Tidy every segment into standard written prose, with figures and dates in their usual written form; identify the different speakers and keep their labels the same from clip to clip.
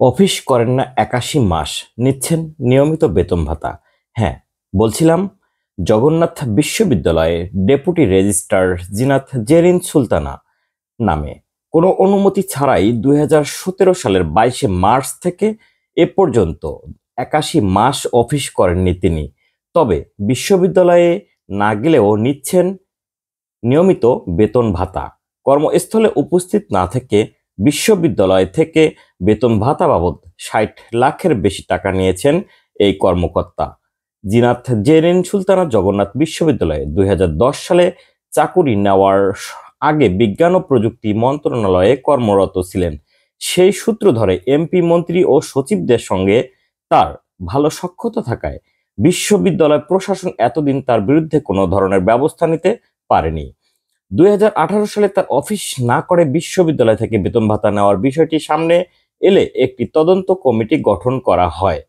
Speaker 1: Office করেন না ৮১ মাস, নিচ্ছেন নিয়মিত বেতন ভাতা। হ্যাঁ, বলছিলাম জগন্নাথ বিশ্ববিদ্যালয়ে ডেপুটি রেজিস্ট্রার জিনাত জেরিন সুলতানা নামে কোনো অনুমতি ছাড়াই ২০১৭ সালের ২২শে মার্চ থেকে এ পর্যন্ত ৮১ মাস অফিস করেননি তিনি। তবে বিশ্ববিদ্যালয়ে না গেলেও নিচ্ছেন নিয়মিত বেতন ভাতা। কর্মস্থলে উপস্থিত না থেকে বিশ্ববিদ্যালয় থেকে বেতন ভাতা বাবদ ৬০ লাখের বেশি টাকা নিয়েছেন এই কর্মকর্তা। জিনাত জেরিন সুলতানা জগন্নাথ বিশ্ববিদ্যালয়ে ২০১০ সালে চাকুরি নেওয়ার আগে বিজ্ঞান ও প্রযুক্তি মন্ত্রণালয়ে কর্মরত ছিলেন। সেই সূত্র ধরে এমপি, মন্ত্রী ও সচিবদের সঙ্গে তার ভালো সখ্যতা থাকায় বিশ্ববিদ্যালয় প্রশাসন এতদিন তার বিরুদ্ধে কোনো ধরনের ব্যবস্থা নিতে পারেনি। ২০১৮ সালে তার অফিস না করে বিশ্ববিদ্যালয় থেকে বেতন ভাতা নেওয়ার বিষয়টি সামনে এলে একটি তদন্ত কমিটি গঠন করা হয়।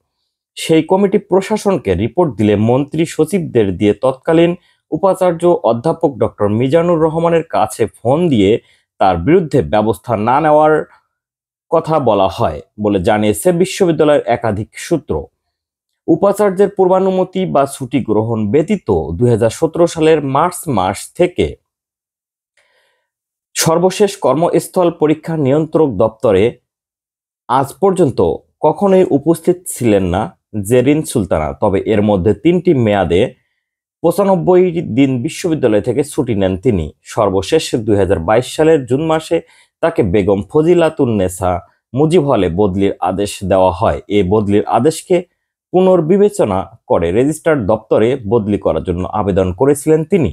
Speaker 1: সেই কমিটি প্রশাসনকে রিপোর্ট দিলে মন্ত্রী সচিবদের দিয়ে তৎকালীন উপাচার্য অধ্যাপক ডক্টর মিজানুর রহমানের কাছে ফোন দিয়ে তার বিরুদ্ধে ব্যবস্থা না নেওয়ার কথা বলা হয় বলে জানিয়েছে বিশ্ববিদ্যালয়ের একাধিক সূত্র। উপাচার্যের পূর্বানুমতি বা ছুটি গ্রহণ ব্যতীত ২০১৭ সালের মার্চ মাস থেকে সর্বশেষ কর্মস্থল পরীক্ষা নিয়ন্ত্রক দপ্তরে আজ পর্যন্ত কখনোই উপস্থিত ছিলেন না জেরিন সুলতানা। তবে এর মধ্যে ৩টি মেয়াদে ৯৫ দিন বিশ্ববিদ্যালয় থেকে ছুটি নেন তিনি। সর্বশেষ ২০২২ সালের জুন মাসে তাকে বেগম ফজিলাতুন্নেছা মুজিব হলে বদলির আদেশ দেওয়া হয়। এ বদলির আদেশকে পুনর্বিবেচনা করে রেজিস্ট্রার দপ্তরে বদলি করার জন্য আবেদন করেছিলেন তিনি,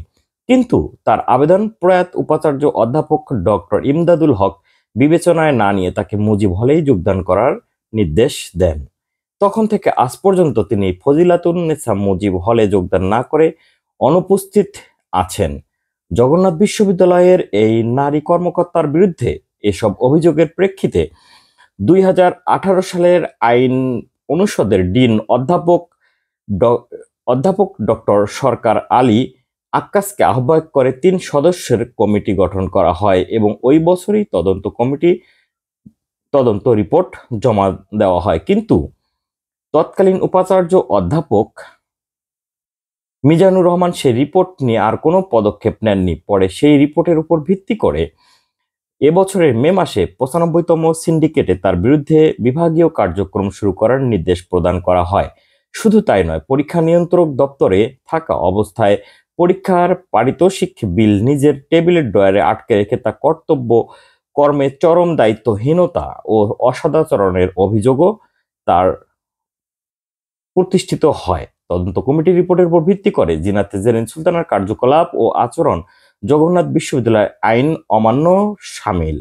Speaker 1: কিন্তু তার আবেদন প্রয়াত উপাচার্য অধ্যাপক ডক্টর ইমদাদুল হক বিবেচনায় না নিয়ে তাকে মুজিব হলেই যোগদান করার নির্দেশ দেন। তখন থেকে আজ পর্যন্ত তিনি ফজিলাতুন্নেছা মুজিব হলে যোগদান না করে অনুপস্থিত আছেন। জগন্নাথ বিশ্ববিদ্যালয়ের এই নারী কর্মকর্তার বিরুদ্ধে এসব অভিযোগের প্রেক্ষিতে ২০১৮ সালের আইন অনুষদের ডিন অধ্যাপক ডক্টর সরকার আলী আক্কাসকে আহ্বায়ক করে ৩ সদস্যের কমিটি গঠন করা হয় এবং ওই বছরই তদন্ত রিপোর্ট জমা দেওয়া হয়। কিন্তু তৎকালীন উপাচার্য অধ্যাপক মিজানুর রহমান সেই রিপোর্ট নিয়ে আর কোনো পদক্ষেপ নেননি। পরে সেই রিপোর্টের উপর ভিত্তি করে এবছরের মে মাসে ৯৫তম সিন্ডিকেটে তার বিরুদ্ধে বিভাগীয় কার্যক্রম শুরু করার নির্দেশ প্রদান করা হয়। শুধু তাই নয়, পরীক্ষা নিয়ন্ত্রক দপ্তরে থাকা অবস্থায় পরীক্ষার পারিতোষিক বিল নিজের টেবিলের ড্রয়ারে আটকে রেখে তা কর্মে চরম দায়িত্বহীনতা ও অসদাচরণের অভিযোগও তার প্রতিষ্ঠিত হয়। তদন্ত কমিটির রিপোর্টের উপর ভিত্তি করে জিনাত জেরিন সুলতানার কার্যকলাপ ও আচরণ জগন্নাথ বিশ্ববিদ্যালয়ের আইন অমান্য শামিল।